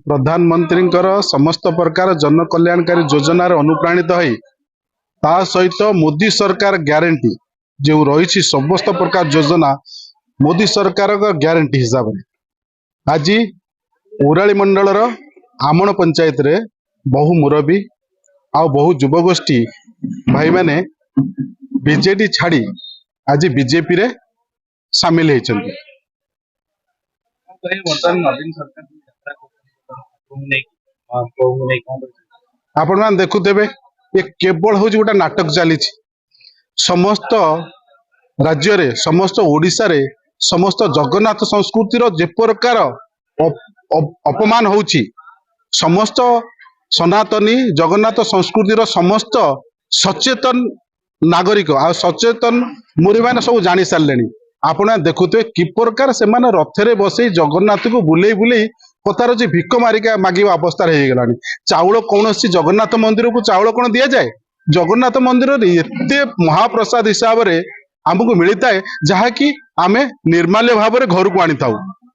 प्रधानमंत्री समस्त प्रकार जन कल्याणकारी योजनार अनुप्राणित है ता सहित मोदी सरकार ग्यारंटी जो रही समस्त प्रकार योजना मोदी सरकार ग्यारंटी हिसाब से आज उराली मंडल आमण पंचायत रे बहु मुरबी आ बहु युवगोष्ठी भाई माने बीजेडी छाड़ी आज बीजेपी रे सामिल होती। आपण मैंने देखुवे ये केवल हूँ गोटे नाटक चली समस्त राज्य रे समस्त ओडिशा रे समस्त जगन्नाथ संस्कृतिर जे प्रकार अपमान होउची समस्त सनातनी जगन्नाथ संस्कृतिर समस्त सचेतन नागरिक आ सचेतन मुरी मैंने सब जानी सारे आपण देखुवे कि प्रकार से रथरे बसई जगन्नाथ को बुले बुले कतार जे भिक मारिका मागिबा अवस्था हो गला चाउल कौन जगन्नाथ मंदिर को चाउल कौन दि जाए जगन्नाथ मंदिर एते महाप्रसाद हिसाब से आमको मिलता है जहाँकि आम निर्माल्य भाव में घर को आनी था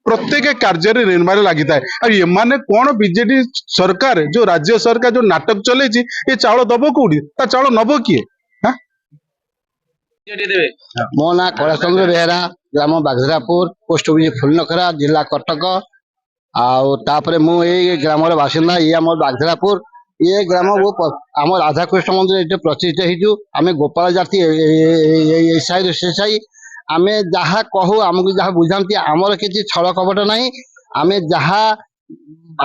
प्रत्येक कार्य निर्माल्य लगी था ये कौन बीजेडी सरकार जो राज्य सरकार जो नाटक चले ये चाउल दब कौटी चाउल नब किए मो ना कलाचंद्र बेहरा ग्राम बाघरापुर पोस्ट ऑफिस फुलनखरा जिला कटक आउे मु ग्राम बासिंदा ये आम बाघरापुर ये ग्राम वो आम राधाकृष्ण मंदिर ये प्रतिष्ठित होमें गोपाल जाति साई से साई आम जहाँ कहू आमको जहाँ बुझाती आमर किसी छल कपट ना आम जहाँ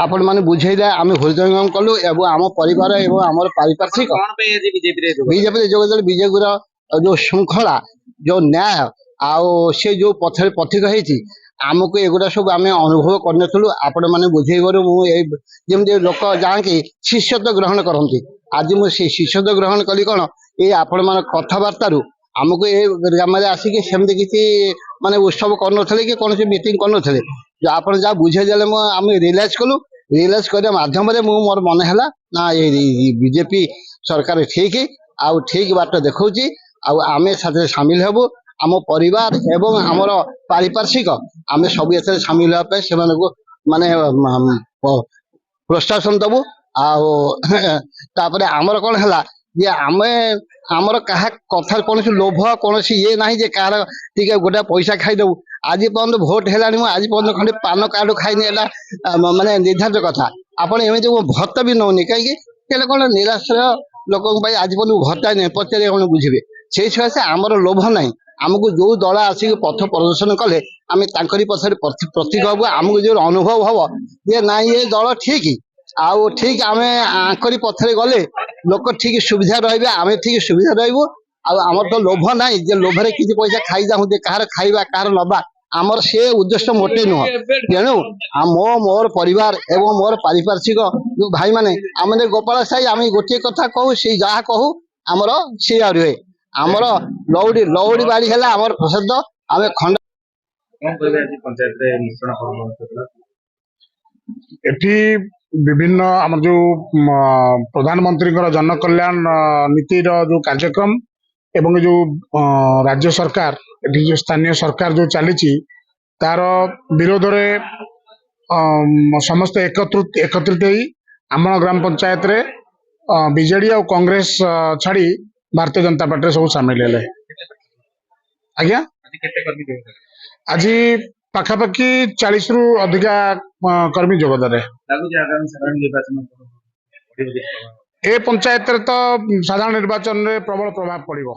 आपण मैंने बुझेला आम हृदयंगम कलु एवं आम परिवार एवं आम पारिपार्श्विक बीजेपी जो बीजेपी जो श्रृंखला जो न्याय आउ से जो पथर पथिक होती आमको एगुड़ा सब आम अनुभव करूँ आपण मैंने बुझेबार मुझे लोक जहाँकि शिष्यत्व ग्रहण करती आज मुझे शिष्यत्व ग्रहण कली कौन ये आपण मान कथबार्तारू आमको ये ग्राम आसिक सेमती किसी माने उत्सव कर कौन मीटिंग कर आप जहाँ बुझेदेले आम रियलाइज कलु रियलाइज करने मध्यम मोर मन है ना ये बीजेपी सरकार ठीक आउ ठीक बाट देखा आम साथ सामिल हेबु आम परिवार एवं आमर पारिपार्श्विक आम सब एस सामिल होगा से माने प्रोत्साहन दबु आपर आमर कौन है जे आम आमर क्या कथा कौन लोभ कौन ये ना जे कह गोटे पैसा खाईदेबू आज पर्यटन भोट है आज पर्यटन खंडे पान कार्ड खाई माने निर्धारित कथा आपड़ एमती भत्ता भी नौनी कहीं कौन निराश्रय लोक आज पर्यटन भत्ता नहीं पचारे कौन बुझे से सकाशे आमर लोभ ना आमको जो दल आसिक पथ प्रदर्शन कले आम तांकरी पछाड़ी प्रतीक हबू आमको जो अनुभव हम ये ना ये दल ठीक आउ ठीक आम आंकरी पथरे गले लोक ठीक सुविधा रे आम ठीक सुविधा रही आमर तो लोभ ना जे लोभरे किसी पैसा खाई जाऊँ कहार खाइबा कहार नबा आमर से उद्देश्य मोटे नुह तेणु मो मोर परिवार एवं मोर पारिपार्श्विक जो भाई माने आम गोपाल साई आम गोटे कथा कहू से जहाँ कहू आमर से रुहे आमर लौड़ी लौड़ी बाड़ी है आमर प्रसिद्ध आम खंड एठी विभिन्न आम जो प्रधानमंत्री जन कल्याण नीति जो कार्यक्रम एवं जो राज्य सरकार एठी जो स्थानीय सरकार जो चली तार विरोध रे समस्त एकत्रित आम ग्राम पंचायत रे बीजेडी और कांग्रेस छाड़ी भारतीय जनता पार्टी सब सामिल है आज्ञा आज पाखापाखि 40 रु अधिका कर्मी जोगदान ए पंचायत तो साधारण निर्वाचन में प्रबल प्रभाव पड़ो।